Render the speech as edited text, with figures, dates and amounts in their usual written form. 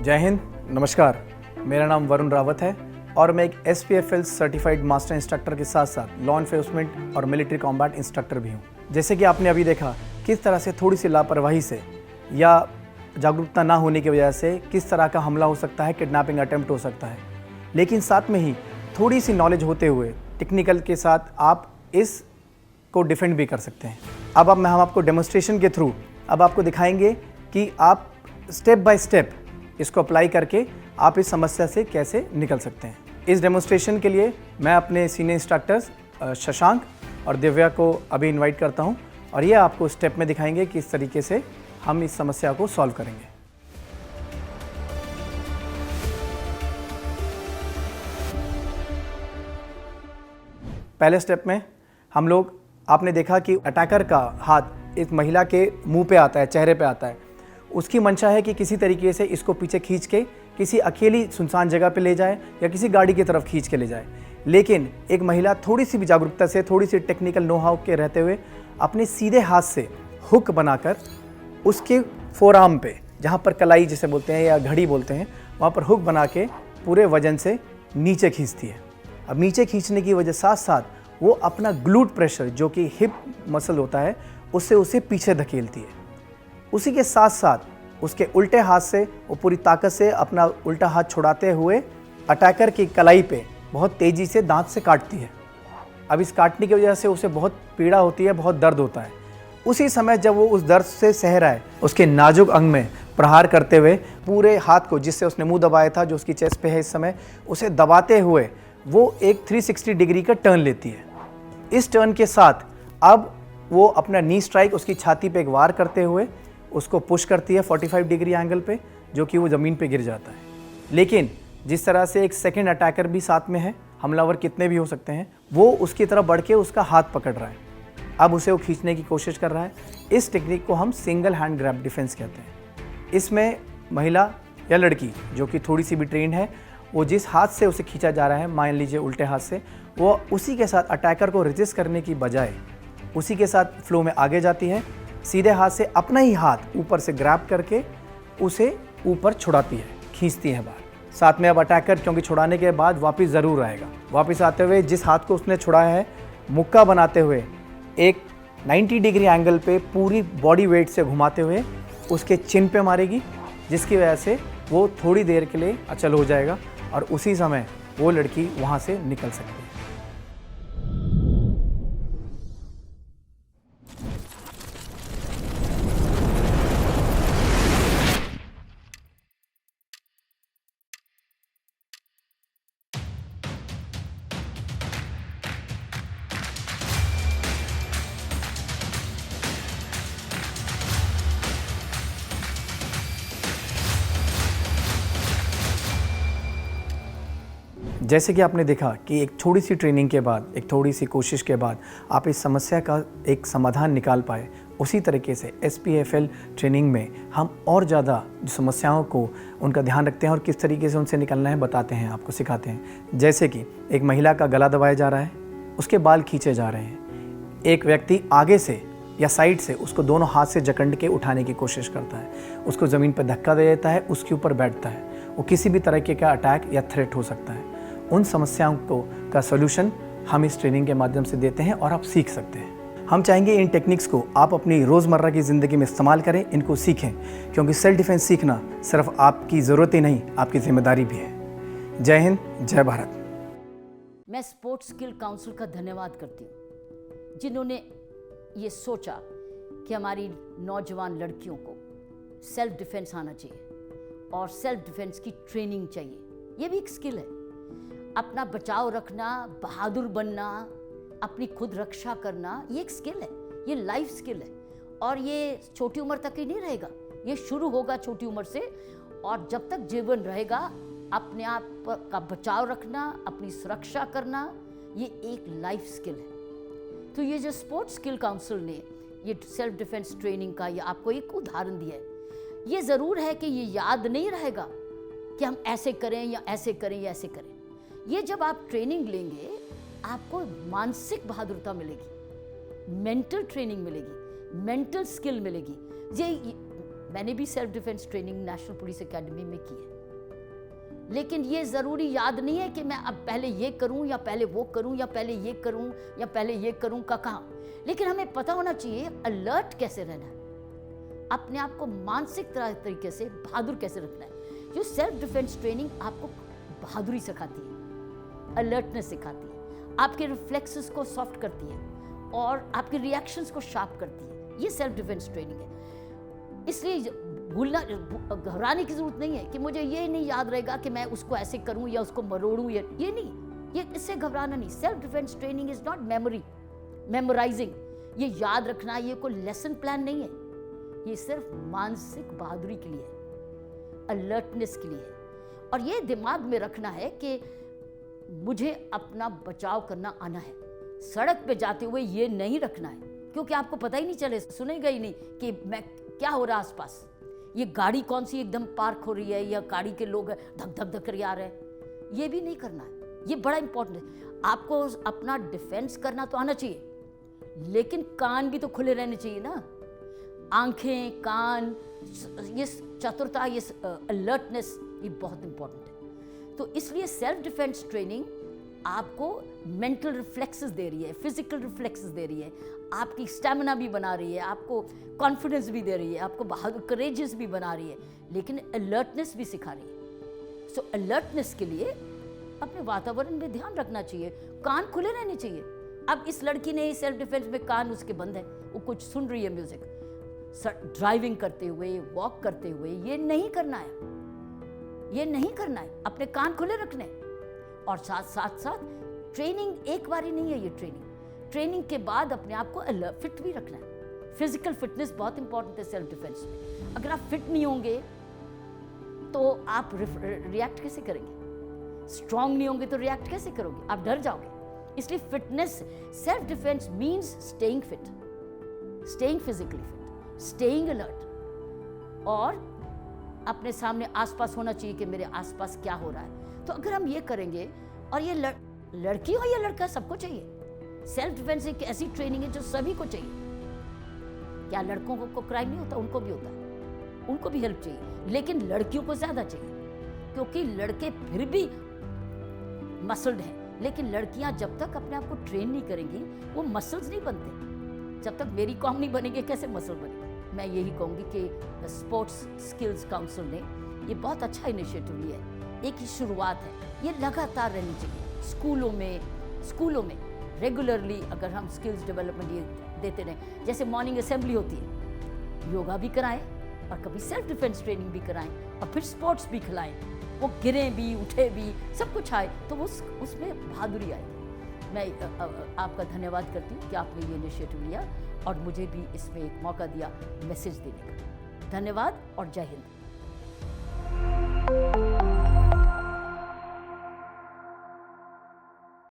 जय हिंद, नमस्कार। मेरा नाम वरुण रावत है और मैं एक SPFL सर्टिफाइड मास्टर इंस्ट्रक्टर के साथ साथ लॉ एनफोर्समेंट और मिलिट्री कॉम्बैट इंस्ट्रक्टर भी हूँ। जैसे कि आपने अभी देखा किस तरह से थोड़ी सी लापरवाही से या जागरूकता ना होने की वजह से किस तरह का हमला हो सकता है, किडनैपिंग अटेम्प्ट हो सकता है, लेकिन साथ में ही थोड़ी सी नॉलेज होते हुए टेक्निकल के साथ आप इस को डिफेंड भी कर सकते हैं। अब हम आपको डेमोन्स्ट्रेशन के थ्रू अब आपको दिखाएंगे कि आप स्टेप बाय स्टेप इसको अप्लाई करके आप इस समस्या से कैसे निकल सकते हैं। इस डेमोन्स्ट्रेशन के लिए मैं अपने सीनियर इंस्ट्रक्टर्स शशांक और दिव्या को अभी इनवाइट करता हूं और ये आपको स्टेप में दिखाएंगे कि इस तरीके से हम इस समस्या को सॉल्व करेंगे। पहले स्टेप में हम लोग आपने देखा कि अटैकर का हाथ इस महिला के मुंह पे आता है, चेहरे पे आता है। उसकी मंशा है कि किसी तरीके से इसको पीछे खींच के किसी अकेली सुनसान जगह पे ले जाए या किसी गाड़ी की तरफ खींच के ले जाए। लेकिन एक महिला थोड़ी सी भी जागरूकता से, थोड़ी सी टेक्निकल नो हाउ के रहते हुए अपने सीधे हाथ से हुक बनाकर उसके फोरआर्म पे, जहाँ पर कलाई जिसे बोलते हैं या घड़ी बोलते हैं, वहाँ पर हुक बना के पूरे वजन से नीचे खींचती है। अब नीचे खींचने की वजह साथ साथ वो अपना ग्लूट प्रेशर जो कि हिप मसल होता है उससे उसे पीछे धकेलती है। उसी के साथ साथ उसके उल्टे हाथ से वो पूरी ताकत से अपना उल्टा हाथ छुड़ाते हुए अटैकर की कलाई पे बहुत तेज़ी से दांत से काटती है। अब इस काटने की वजह से उसे बहुत पीड़ा होती है, बहुत दर्द होता है। उसी समय जब वो उस दर्द से सह रहा है, उसके नाजुक अंग में प्रहार करते हुए पूरे हाथ को, जिससे उसने मुंह दबाया था, जो उसकी चेस्ट पे है इस समय, उसे दबाते हुए वो एक 360 डिग्री का टर्न लेती है। इस टर्न के साथ अब वो अपना नी स्ट्राइक उसकी छाती पे एक वार करते हुए उसको पुश करती है 45 डिग्री एंगल पे, जो कि वो ज़मीन पे गिर जाता है। लेकिन जिस तरह से एक सेकंड अटैकर भी साथ में है, हमलावर कितने भी हो सकते हैं, वो उसकी तरफ बढ़ के उसका हाथ पकड़ रहा है। अब उसे वो खींचने की कोशिश कर रहा है। इस टेक्निक को हम सिंगल हैंड ग्रैब डिफेंस कहते हैं। इसमें महिला या लड़की जो कि थोड़ी सी भी ट्रेंड है, वो जिस हाथ से उसे खींचा जा रहा है, मान लीजिए उल्टे हाथ से, वो उसी के साथ अटैकर को रेजिस्ट करने की बजाय उसी के साथ फ्लो में आगे जाती है। सीधे हाथ से अपना ही हाथ ऊपर से ग्रैब करके उसे ऊपर छुड़ाती है, खींचती है बाहर। साथ में अब अटैकर क्योंकि छुड़ाने के बाद वापस ज़रूर आएगा। वापस आते हुए जिस हाथ को उसने छुड़ाया है, मुक्का बनाते हुए एक 90 डिग्री एंगल पे पूरी बॉडी वेट से घुमाते हुए उसके चिन पे मारेगी, जिसकी वजह से वो थोड़ी देर के लिए अचल हो जाएगा और उसी समय वो लड़की वहाँ से निकल सकती है। जैसे कि आपने देखा कि एक थोड़ी सी ट्रेनिंग के बाद, एक थोड़ी सी कोशिश के बाद आप इस समस्या का एक समाधान निकाल पाए, उसी तरीके से SPFL ट्रेनिंग में हम और ज़्यादा जो समस्याओं को उनका ध्यान रखते हैं और किस तरीके से उनसे निकलना है बताते हैं, आपको सिखाते हैं। जैसे कि एक महिला का गला दबाया जा रहा है, उसके बाल खींचे जा रहे हैं, एक व्यक्ति आगे से या साइड से उसको दोनों हाथ से जकड़ के उठाने की कोशिश करता है, उसको ज़मीन पर धक्का दे देता है, उसके ऊपर बैठता है। वो किसी भी तरीके का अटैक या थ्रेट हो सकता है। उन समस्याओं का सॉल्यूशन हम इस ट्रेनिंग के माध्यम से देते हैं और आप सीख सकते हैं। हम चाहेंगे इन टेक्निक्स को आप अपनी रोज़मर्रा की ज़िंदगी में इस्तेमाल करें, इनको सीखें, क्योंकि सेल्फ डिफेंस सीखना सिर्फ आपकी ज़रूरत ही नहीं, आपकी जिम्मेदारी भी है। जय हिंद, जय भारत। मैं स्पोर्ट्स स्किल काउंसिल का धन्यवाद करती हूँ, जिन्होंने ये सोचा कि हमारी नौजवान लड़कियों को सेल्फ डिफेंस आना चाहिए और सेल्फ डिफेंस की ट्रेनिंग चाहिए। ये भी एक स्किल है। अपना बचाव रखना, बहादुर बनना, अपनी खुद रक्षा करना, ये एक स्किल है, ये लाइफ स्किल है। और ये छोटी उम्र तक ही नहीं रहेगा, ये शुरू होगा छोटी उम्र से और जब तक जीवन रहेगा अपने आप का बचाव रखना, अपनी सुरक्षा करना, ये एक लाइफ स्किल है। तो ये जो स्पोर्ट्स स्किल काउंसिल ने ये सेल्फ डिफेंस ट्रेनिंग का ये आपको एक उदाहरण दिया है। ये ज़रूर है कि ये याद नहीं रहेगा कि हम ऐसे करें या ऐसे करें या ऐसे करें। ये जब आप ट्रेनिंग लेंगे आपको मानसिक बहादुरता मिलेगी, मेंटल ट्रेनिंग मिलेगी, मेंटल स्किल मिलेगी। ये मैंने भी self defence training national police academy में की है। लेकिन ये ज़रूरी याद नहीं है कि मैं अब पहले ये करूं या पहले वो करूं या पहले ये करूं या पहले ये करूं का कहाँ। लेकिन हमें पता होना चाहिए अलर्ट कैसे रहना है, अपने आप को मानसिक तरीके से बहादुर कैसे रखना है। जो सेल्फ डिफेंस ट्रेनिंग आपको बहादुरी सिखाती है, अलर्टनेस सिखाती है, आपके रिफ्लेक्सेस को सॉफ्ट करती है और आपके रिएक्शंस को शार्प करती है। ये सेल्फ डिफेंस ट्रेनिंग है। इसलिए भूलना, घबराने की जरूरत नहीं है कि मुझे ये नहीं याद रहेगा कि मैं उसको ऐसे करूं या उसको मरोड़ूं, ये नहीं, ये इससे घबराना नहीं। Self defence training is not memorising, ये याद रखना ये कोई लेसन प्लान नहीं है, ये सिर्फ मानसिक बहादुरी के लिए है, अलर्टनेस के लिए है। और ये दिमाग में रखना है कि मुझे अपना बचाव करना आना है। सड़क पे जाते हुए ये नहीं रखना है, क्योंकि आपको पता ही नहीं चले, सुनेगा ही नहीं कि मैं क्या हो रहा है आसपास, ये गाड़ी कौन सी एकदम पार्क हो रही है या गाड़ी के लोग धक धक धक कर आ रहे हैं, ये भी नहीं करना है। ये बड़ा इंपॉर्टेंट है। आपको अपना डिफेंस करना तो आना चाहिए, लेकिन कान भी तो खुले रहने चाहिए ना, आंखें, कान, ये चतुरता, ये अलर्टनेस, ये बहुत इंपॉर्टेंट है। तो इसलिए सेल्फ डिफेंस ट्रेनिंग आपको मेंटल रिफ्लेक्सेस दे रही है, फिजिकल रिफ्लेक्सेस दे रही है, आपकी स्टैमिना भी बना रही है, आपको कॉन्फिडेंस भी दे रही है, आपको बहादुर करेजियस भी बना रही है, लेकिन अलर्टनेस भी सिखा रही है। सो अलर्टनेस के लिए अपने वातावरण में ध्यान रखना चाहिए, कान खुले रहने चाहिए। अब इस लड़की ने सेल्फ डिफेंस में कान उसके बंद है, वो कुछ सुन रही है म्यूजिक, ड्राइविंग करते हुए, वॉक करते हुए, ये नहीं करना है, ये नहीं करना है, अपने कान खुले रखने। और साथ ट्रेनिंग एक बार ही नहीं है, ये ट्रेनिंग के बाद अपने आप को फिट भी रखना है। फिजिकल फिटनेस बहुत इंपॉर्टेंट है सेल्फ डिफेंस में। अगर आप फिट नहीं होंगे तो आप रिएक्ट कैसे करेंगे, स्ट्रांग नहीं होंगे तो रिएक्ट कैसे करोगे, आप डर जाओगे। इसलिए fitness, self defence means staying fit, staying physically fit, staying alert, और अपने सामने आसपास होना चाहिए कि मेरे आसपास क्या हो रहा है। तो अगर हम ये करेंगे, और ये लड़की हो या लड़का, सबको चाहिए। सेल्फ डिफेंस एक ऐसी ट्रेनिंग है जो सभी को चाहिए। क्या लड़कों को क्राइम नहीं होता? उनको भी होता है, उनको भी हेल्प चाहिए, लेकिन लड़कियों को ज्यादा चाहिए, क्योंकि लड़के फिर भी मसल्ड हैं, लेकिन लड़कियां जब तक अपने आप को ट्रेन नहीं करेंगी वो मसल्स नहीं बनते। जब तक मेरी कॉम नहीं बनेंगे कैसे मसल बनेंगे। मैं यही कहूँगी कि स्पोर्ट्स स्किल्स काउंसिल ने ये बहुत अच्छा इनिशिएटिव लिया है। एक ही शुरुआत है, ये लगातार रहनी चाहिए। स्कूलों में रेगुलरली अगर हम स्किल्स डेवलपमेंट ये देते रहें, जैसे मॉर्निंग असेंबली होती है, योगा भी कराएं और कभी सेल्फ डिफेंस ट्रेनिंग भी कराएं और फिर स्पोर्ट्स भी खिलाएं, वो गिरें भी, उठे भी, सब कुछ आए तो वो उसमें बहादुरी आएगी। मैं आपका धन्यवाद करती हूँ कि आपने ये इनिशिएटिव लिया और मुझे भी इसमें एक मौका दिया मैसेज देने का। धन्यवाद और जय हिंद।